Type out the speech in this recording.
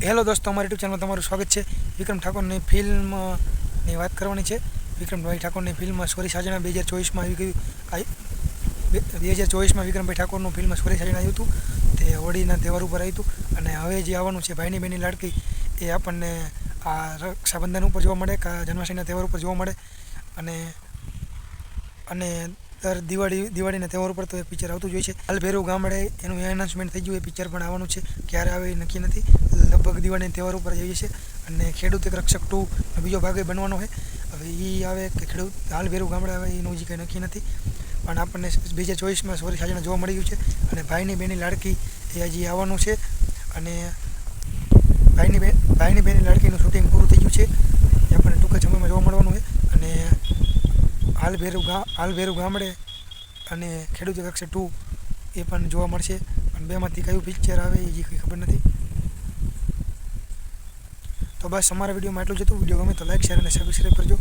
Hello દોસ્તો, અમારી YouTube ચેનલમાં તમારું સ્વાગત છે। વિક્રમ ઠાકોરની ફિલ્મની વાત કરવાની છે। વિક્રમભાઈ ઠાકોરની ફિલ્મ સોરી સાજણા 2024માં આવી ગયું। 2024માં વિક્રમભાઈ ઠાકોરનું ફિલ્મ સોરી સાજણા આવ્યું હતું। તે હોળીના તહેવાર ઉપર આવ્યું હતું અને હવે જે આવવાનું છે ભાઈની બેની લાડકી, એ આપણને આ રક્ષાબંધન ઉપર જોવા મળે, જન્માષ્ટમીના તહેવાર ઉપર જોવા મળે અને દર દિવાળીના તહેવાર ઉપર તો એ પિક્ચર આવતું જ હોય છે। હાલ ભેરવ ગામડે એનું એનાઉન્સમેન્ટ થઈ ગયું, એ પિક્ચર પણ આવવાનું છે। ક્યારે આવે એ નક્કી નથી, લગભગ દિવાળીના તહેવાર ઉપર જઈએ છે। અને ખેડૂત એક રક્ષક 2 બીજો ભાગ બનવાનો છે। હવે એ આવે કે ખેડૂત હાલ ભેરવ ગામડે આવે એનું હજી કંઈ નક્કી નથી, પણ આપણને 2024માં સોરી સાજણા જોવા મળી ગયું છે। અને ભાઈની બેની લાડકી એ હજી આવવાનું છે અને ભાઈની બેની લાડકીનું શૂટિંગ પૂરું થઈ ગયું છે, એ આપણને ટૂંક જ સમયમાં જોવા મળવાનું છે। અને હાલ ભેરવ ગામડે અને ખેડૂત રક્ષક 2 એ પણ જોવા મળશે, પણ બેમાંથી કયું પિક્ચર આવે એ કંઈ ખબર નથી। તો બસ અમારા વિડીયોમાં એટલું જ હતું। વિડીયો ગમે તો લાઈક, શેર અને સબસ્ક્રાઈબ કરજો।